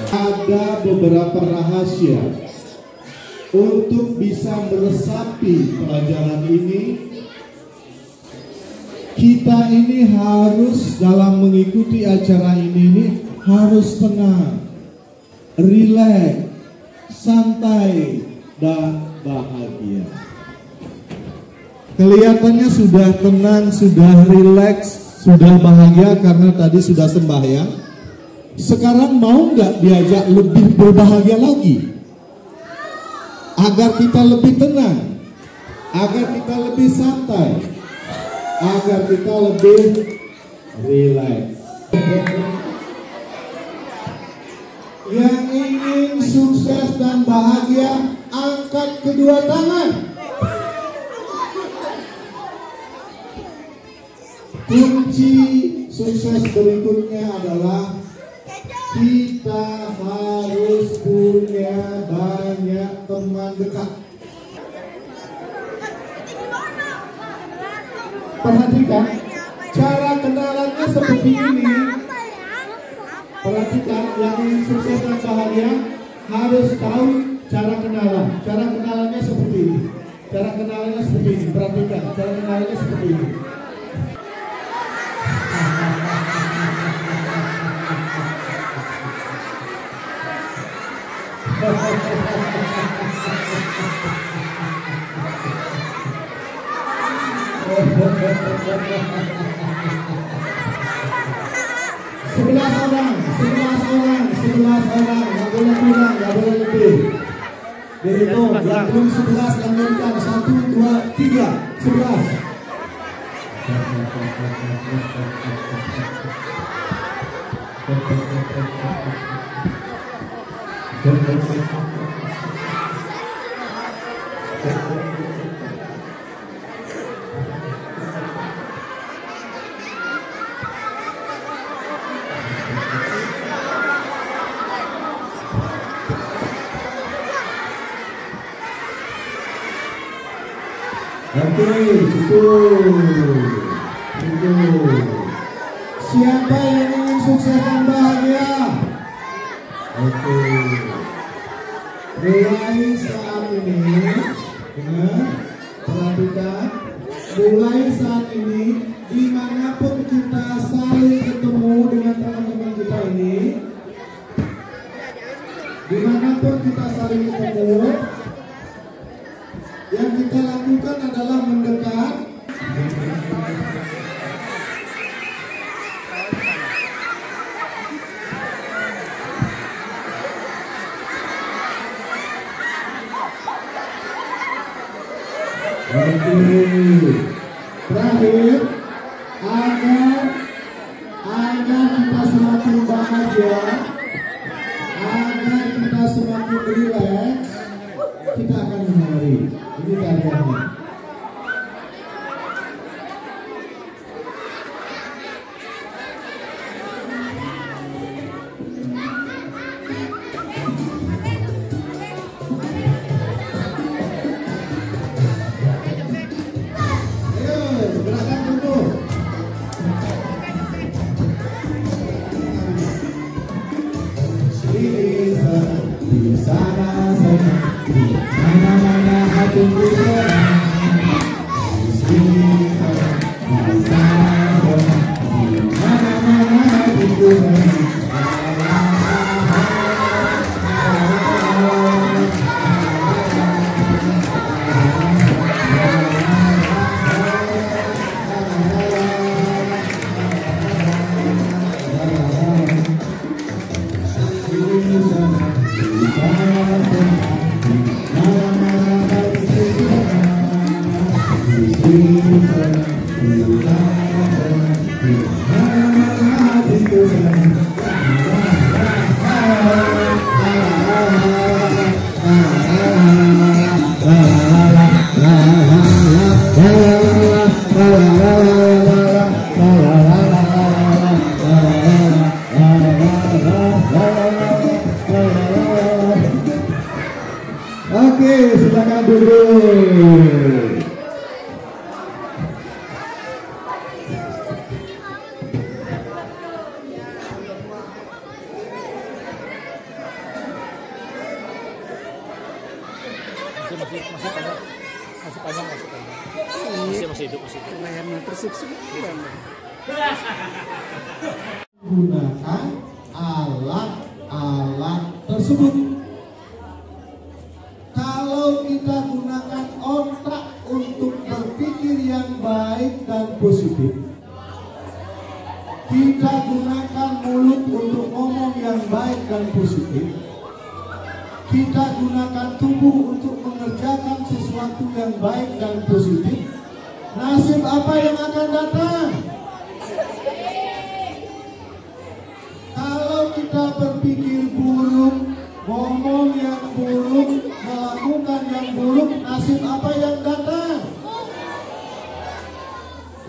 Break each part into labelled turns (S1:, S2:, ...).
S1: Ada beberapa rahasia untuk bisa meresapi pelajaran ini. Kita ini harus dalam mengikuti acara ini harus tenang, rileks, santai, dan bahagia. Kelihatannya sudah tenang, sudah rileks, sudah bahagia karena tadi sudah sembahyang. Sekarang mau nggak diajak lebih berbahagia lagi? Agar kita lebih tenang, agar kita lebih santai, agar kita lebih rileks. Yang ingin sukses dan bahagia, angkat kedua tangan. Kunci sukses berikutnya adalah kita harus punya banyak teman dekat. Perhatikan, cara kenalannya seperti ini. Perhatikan, yang ingin sukses dan bahagia harus tahu cara kenalan. Cara kenalannya seperti ini. Cara kenalannya seperti ini. Perhatikan, cara kenalannya seperti ini. Sebelas orang, nggak boleh kurang, nggak boleh lebih. Jadi itu, yang belum 11 lanjutkan 1, 2, 3, 11. Oke, cukup. Siapa yang ingin sukses dan bahagia? Oke. Mulai saat ini, perhatikan. Mulai saat ini, dimanapun kita saling ketemu dengan teman-teman kita ini, dimanapun kita saling ketemu, yang kita lakukan adalah mendekat. Terakhir, agar kita semakin bahagia, agar kita semakin rileks, kita akan menari. Ini tariannya. Di sana sana, di mana-mana hatiku senang. Di sini sana, di sana sana, di mana-mana hatiku senang. Oke, silakan duduk.
S2: masih hidup.
S3: Keren, tersukses.
S1: Gunakan alat-alat tersebut. Kalau kita gunakan otak untuk berpikir yang baik dan positif, kita gunakan mulut untuk ngomong yang baik dan positif, kita gunakan tubuh untuk mengerjakan sesuatu yang baik dan positif, nasib apa yang akan datang? Kalau kita berpikir buruk, ngomong yang buruk, melakukan yang buruk, nasib apa yang datang?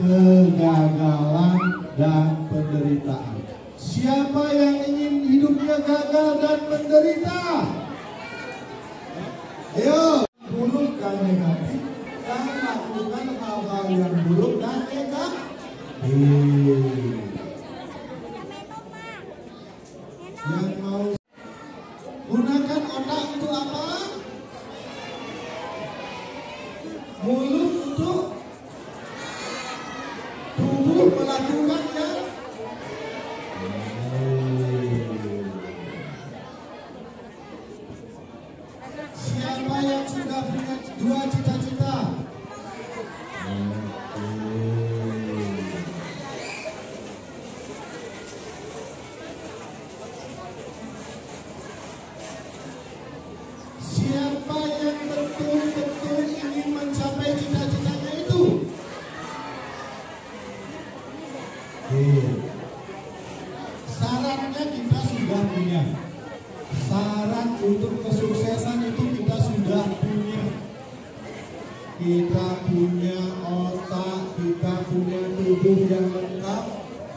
S1: Kegagalan dan penderitaan. Siapa yang ingin hidupnya gagal dan menderita? Ayo, buruk dan negatif, dan lakukan hal-hal yang buruk dan negatif. Yang mau gunakan otak untuk apa? Mulut untuk tubuh melakukan yang siapa yang sudah punya dua cita-cita? Siapa yang betul-betul ingin mencapai cita-citanya itu? Syaratnya kita sudah punya. Syarat untuk kesuksesan itu kita sudah punya. Kita punya otak, kita punya tubuh yang lengkap,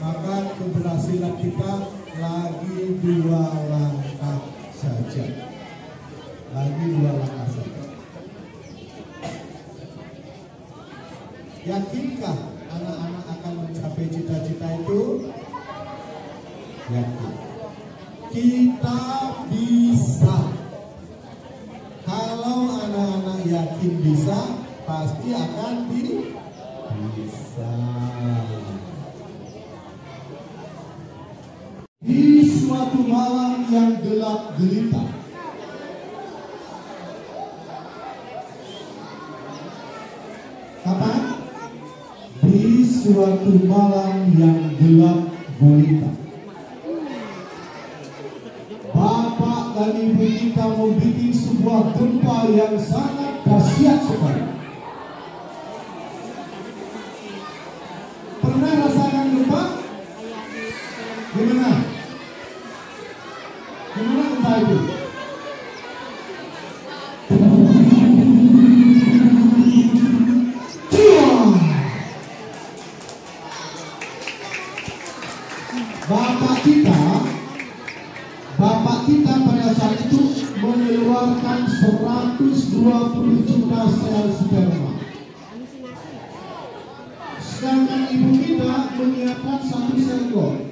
S1: maka keberhasilan kita lagi 2 langkah saja. Lagi 2 langkah saja. Yakinkah anak-anak akan mencapai cita-cita itu? Yakin. Kita bisa. Kalau anak-anak yakin bisa, pasti akan bisa. Di suatu malam yang gelap gelita, kapan? Di suatu malam yang gelap gulita, Bapak dan Ibu kita membuat sebuah gempa yang sangat dahsyat sekali. Pernah rasakan gempa? Gimana? Gimana gempa itu? Bapak kita pada saat itu mengeluarkan 120 juta sel sperma. Sedangkan ibu kita menyiapkan 1 sel telur.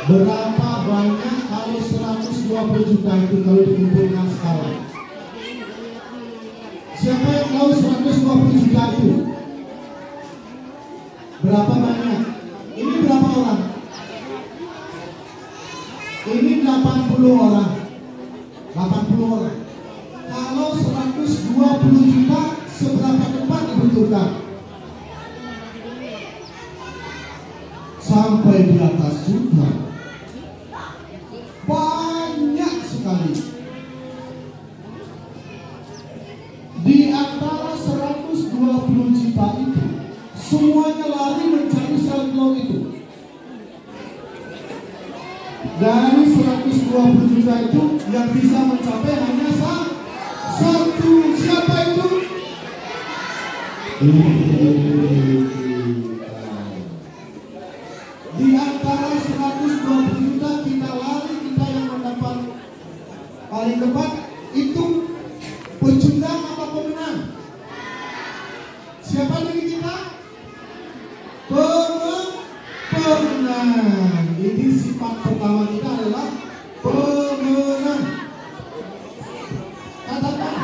S1: Berapa banyak kalau 120 juta itu kalau dikumpulkan sekarang? Siapa yang tahu 120 juta itu? Berapa banyak? Ini berapa orang? Ini 80 orang. 80 orang. Kalau 120 juta, seberapa tempat dibutuhkan? Sampai di atas juta. Banyak sekali. Di antara 120 juta itu, semuanya lari mencari sel telur itu. Dari 120 juta itu yang bisa mencapai hanya satu. Siapa itu? Di antara 120 juta kita lari, kita yang mendapat paling depan itu pecundang apa pemenang? Siapa dari kita? Pemenang. Ini sifat pertama kita adalah pemenang. Katakan,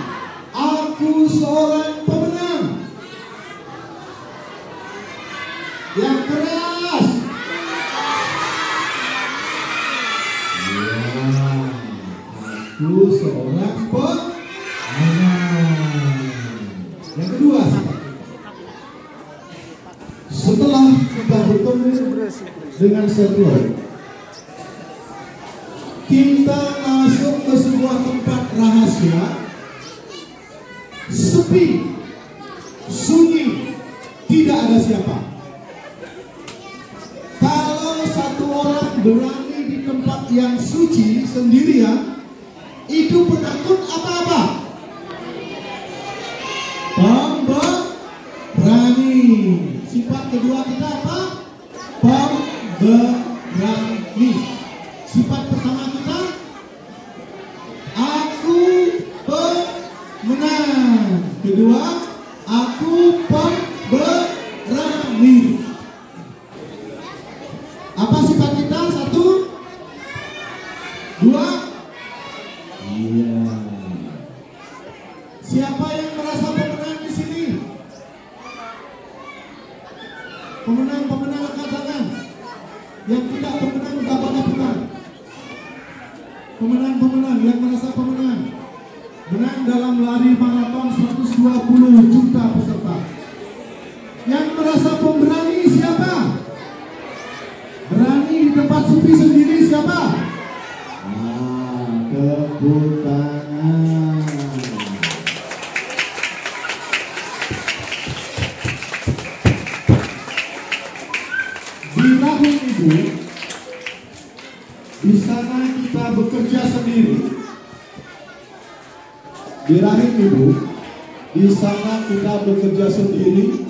S1: aku seorang yang pemenang. Yang kedua, setelah kita bertemu dengan setelah kita masuk ke sebuah tempat rahasia, sepi, sunyi, tidak ada siapa. Kalau satu orang berani di tempat yang suci sendirian, itu penakut apa-apa? Pemberani. Sifat kedua kita apa? Pemberani. Sifat pertama kita, aku pemenang. Kedua, aku pemberani. Apa sifat kita? Satu, dua. Iya. Siapa yang merasa pemenang di sini? Pemenang angkat tangan. Yang tidak pemenang tak pada pemenang. Pemenang yang merasa pemenang. Menang dalam lari maraton 120 juta peserta. Yang merasa pemberani siapa? Berani di tempat sepi sendiri siapa? Tepuk tangan. Di tahun itu, di sana kita bekerja sendiri. Di rahim ibu, di sana kita bekerja sendiri.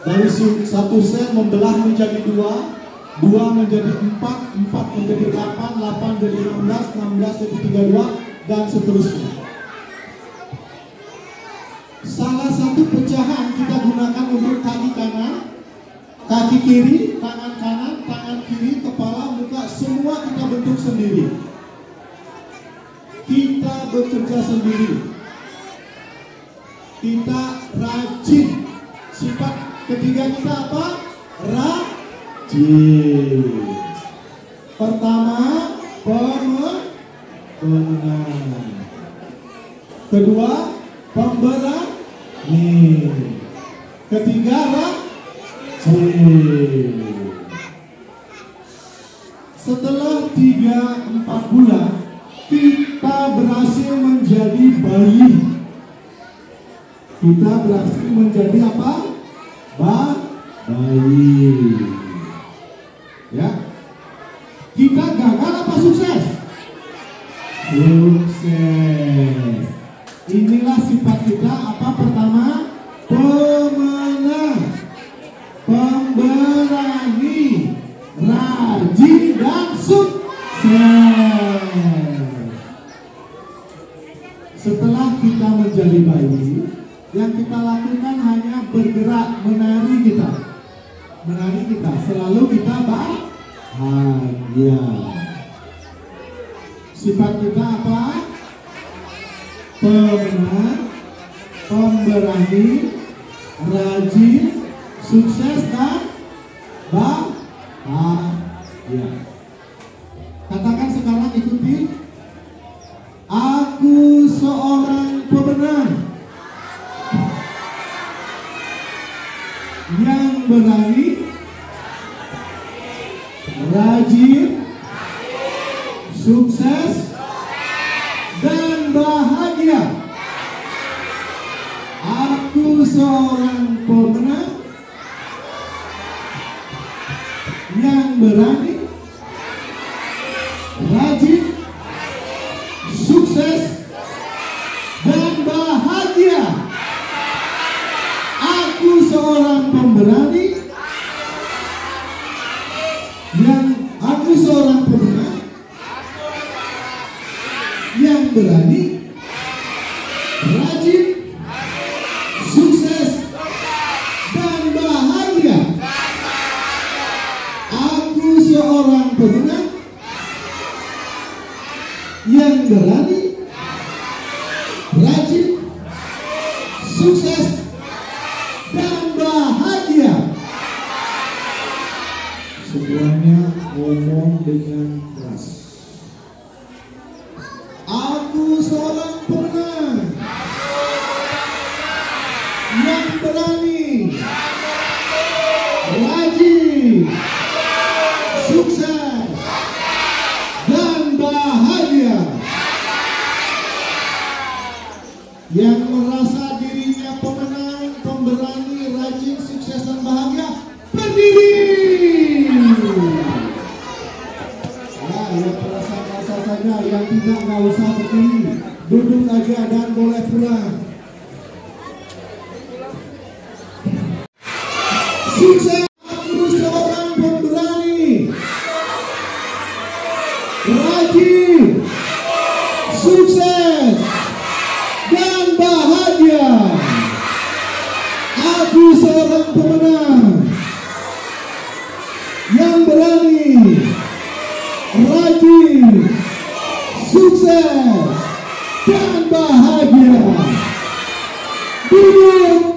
S1: Dari satu sel membelah menjadi dua, dua menjadi empat, empat menjadi 8, 8 jadi 16, 16 jadi 32, dan seterusnya. Salah satu pecahan kita gunakan untuk kaki kanan, kaki kiri, tangan kanan, tangan kiri, kepala, muka, semua kita bentuk sendiri. Kita bekerja sendiri. Kita rajin. Sifat ketiga kita apa? Rajin. Pertama, pemenang. Kedua, pemberani. Ketiga, setelah 3-4 bulan kita berhasil menjadi bayi. Kita berhasil menjadi apa? Bayi. Ya. Kita gagal apa sukses? Sukses. Inilah sifat kita apa? Pertama, pemenang, pemberani, rajin, dan sukses. Setelah kita menjadi bayi, yang kita lakukan hanya bergerak, menari kita. Menari kita, selalu kita bahagia. Sifat kita apa? Pemenang, pemberani, rajin, sukses, dan bahagia. Katakan sekarang, ikuti. Aku seorang pemenang yang berani, rajin, sukses, dan bahagia. Aku seorang pemenang yang berani, rajin, sukses, dan bahagia. Aku seorang pemberani aku seorang pemenang yang berani, rajin, sukses, dan bahagia. Aku seorang pemenang yang berani, rajin, sukses, dan bahagia. Semuanya ngomong dengan keras. Aku seorang yang berani, rajin, sukses, dan bahagia. Yang merasa dirinya pemenang, pemberani, rajin, sukses, dan bahagia, berdiri. Ya, yang merasa saja, yang tidak nggak usah berdiri, duduk aja dan boleh pulang. Sukses, aku seorang pemberani, rajin, sukses, dan bahagia. Aku seorang pemenang yang berani, rajin, sukses, dan bahagia. Duduk.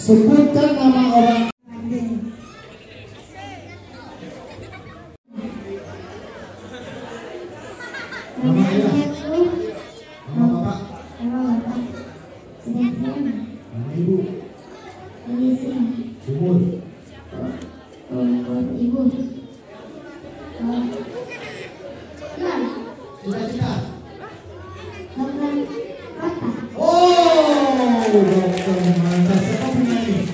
S1: Sebutkan nama orang. Nama ayah, nama bapak, nama ibu, umur, cita-cita. Oh, dokter mantap. Siapa punya ini?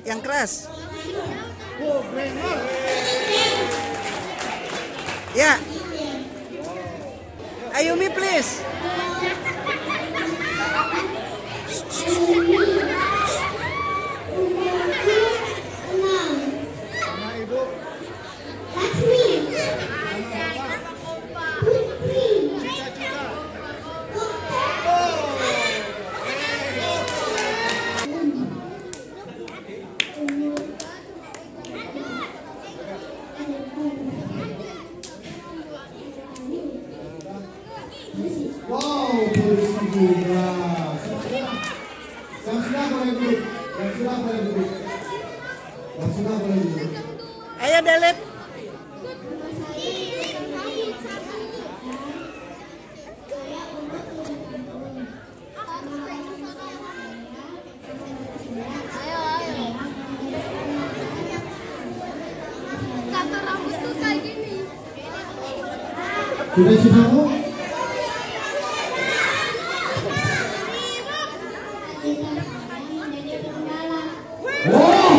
S2: Yang keras. Ya. Ayumi please.
S1: Wow, polisi juga. Yang sudah boleh duduk.
S2: Ayo delete.
S3: Satu rambut tuh kayak gini.
S1: Sudah siapa? Oh,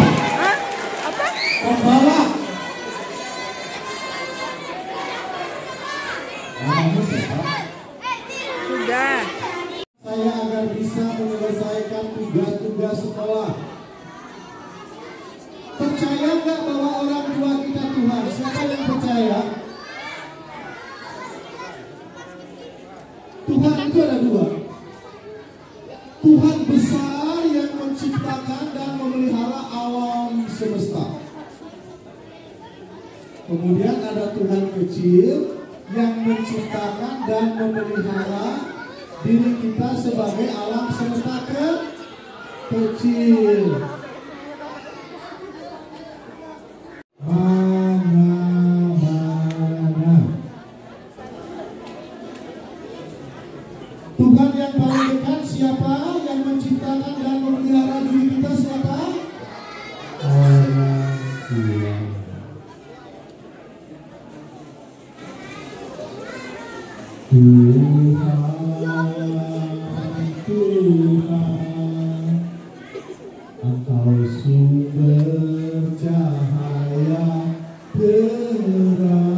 S2: Apa?
S1: pembalap.
S2: Sudah.
S1: Saya agar bisa menyelesaikan tugas-tugas sekolah. Percaya nggak bahwa orang tua kita Tuhan? Siapa yang percaya? Tuhan itu ada dua. Tuhan besar yang menciptakan dan memelihara alam semesta. Kemudian ada Tuhan kecil yang menciptakan dan memelihara diri kita sebagai alam semesta kecil. Mana? Tuhan yang paling dekat siapa? Yang menciptakan dan memelihara diri kita siapa? Orang tua. Tuhan, Engkau sumber cahaya terang.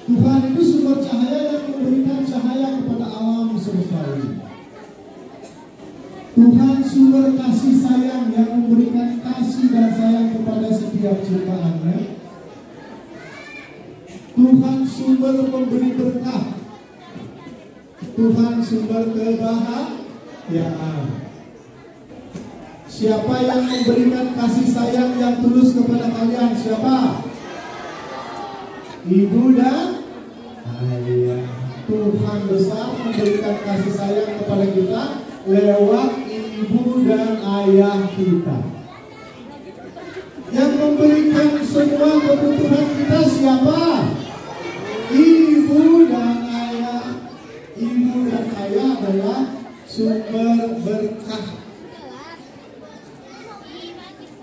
S1: Tuhan itu sumber cahaya yang memberikan cahaya kepada alam semesta ini. Tuhan sumber kasih sayang yang memberikan kasih dan sayang kepada setiap ciptaannya. Tuhan sumber pemberi berkah. Tuhan sumber kebahagiaan. Siapa yang memberikan kasih sayang yang tulus kepada kalian? Siapa? Ibu dan Ayah. Tuhan besar memberikan kasih sayang kepada kita lewat ibu dan ayah kita. Yang memberikan semua kebutuhan kita siapa? Ibu dan ayah. Ibu dan ayah adalah sumber berkah.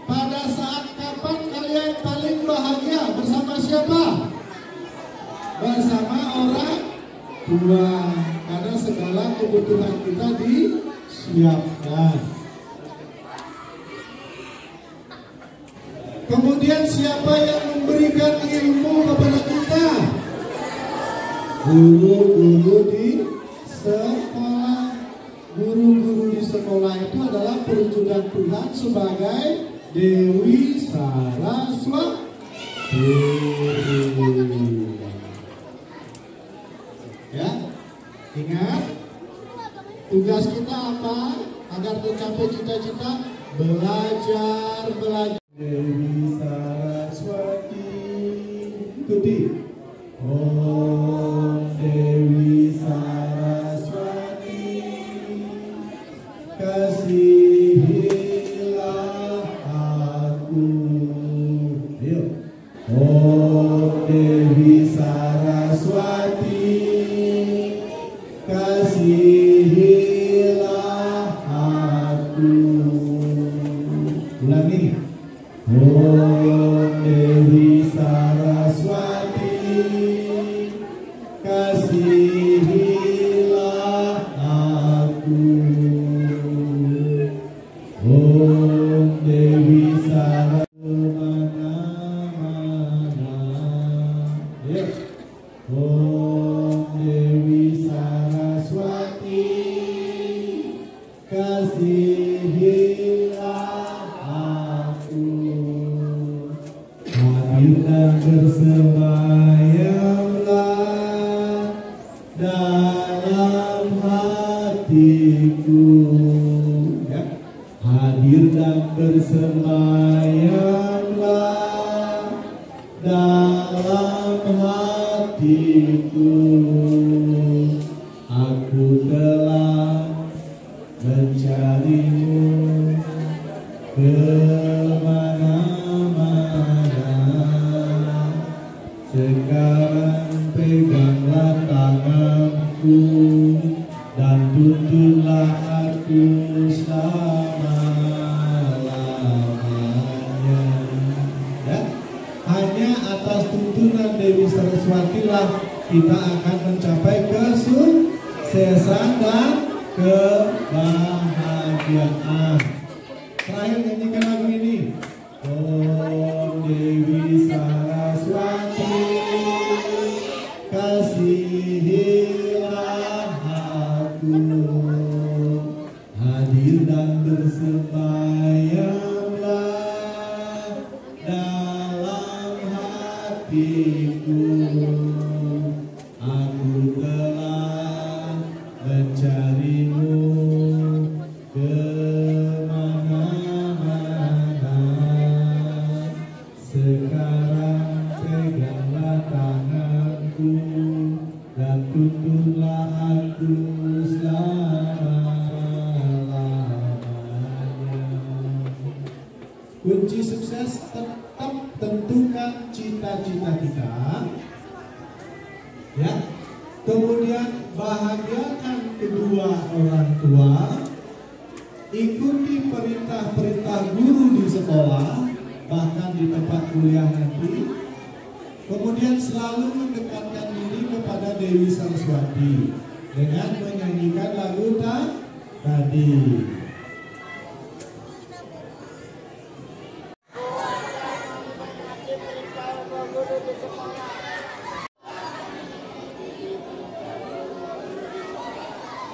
S1: Pada saat kapan kalian paling bahagia? Bersama siapa? Bersama orang tua. Karena segala kebutuhan kita disiapkan. Kemudian siapa yang memberikan ilmu kepada kita? Guru-guru di sekolah. Guru-guru di sekolah itu adalah perwujudan Tuhan sebagai Dewi Saraswati. Ya, ingat tugas kita apa? Agar tercapai cita-cita, belajar. Dewi Saraswati, ikuti. Om Dewi Saraswati, kasihilah aku. Ayo. Om Dewi Saraswati, kasihilah aku. Ulangi. Om Dewi Saraswati, kasihilah aku. Om Dewi Saraswati, mana-mana. Ya. Om Dewi Saraswati, kasihilah aku. Hadirlah bersemayamlah dalam hatiku. Ya. Hadir dan bersemayamlah dalam hatiku. Aku telah mencarimu kemana-mana. Sekarang peganglah tanganku dan tuntunlah aku selama-lamanya. Ya? Hanya atas tuntunan Dewi Saraswati lah kita akan mencapai kesuksesan dan kebahagiaan. Terakhir nyanyikan lagu ini. Om Dewi Saraswati, kasihilah aku. Hadir dan bersemayamlah dalam hatiku. Aku telah mencarimu kemana-mana. Sekarang peganglah tanganku dan tuntunlah aku selama-lamanya. Kunci sukses tetap tentukan cita-cita kita. Ya. Kemudian bahagiakan kedua orang tua. Ikuti perintah-perintah guru di sekolah, bahkan di tempat kuliah nanti. Kemudian selalu mendekatkan diri kepada Dewi Saraswati dengan menyanyikan lagu tadi.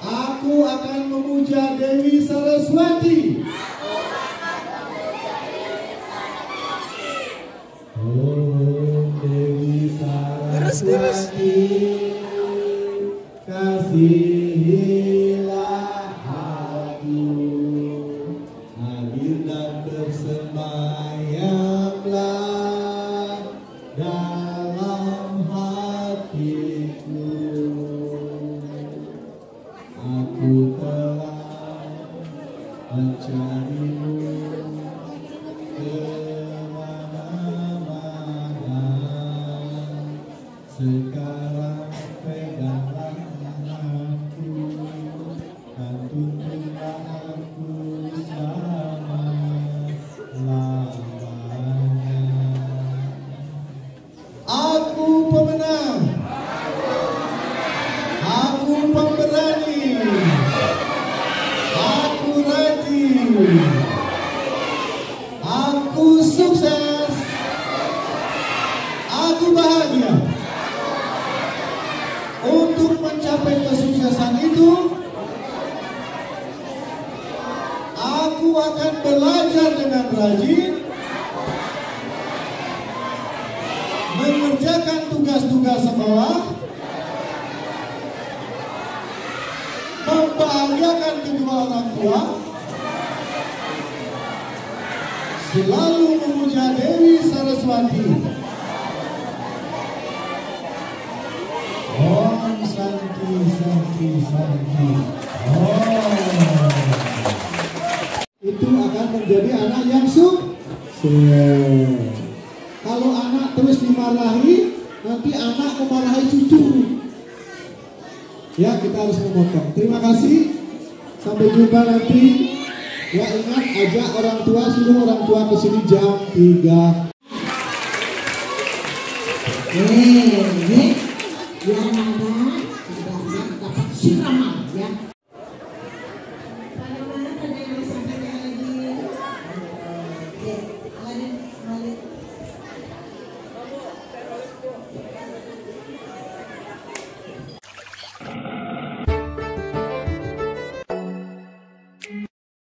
S1: Aku akan memuja Dewi Saraswati. Oh Dewi Saraswati, kasihilah aku. Hadir dan bersemayamlah dalam hatiku. mencarimu kemana-mana. Sekarang peganglah tanganku dan tuntunlah aku selama-lamanya. Aku pemenang. Aku pemberani. Aku rajin. Aku sukses. Aku bahagia. Untuk mencapai kesuksesan itu, aku akan belajar dengan rajin, mengerjakan tugas-tugas sekolah, membahagiakan kedua orang tua, selalu memuja Dewi Saraswati. Om Santi Santi Santi. Itu akan menjadi anak yang sukses. Kalau anak terus dimarahi, nanti anak memarahi cucu. Ya, kita harus memotong. Terima kasih. Sampai jumpa nanti. Ya, ingat, ajak orang tua, suruh orang tua ke sini jam 3.
S4: Ini yang ada dapat siraman ya.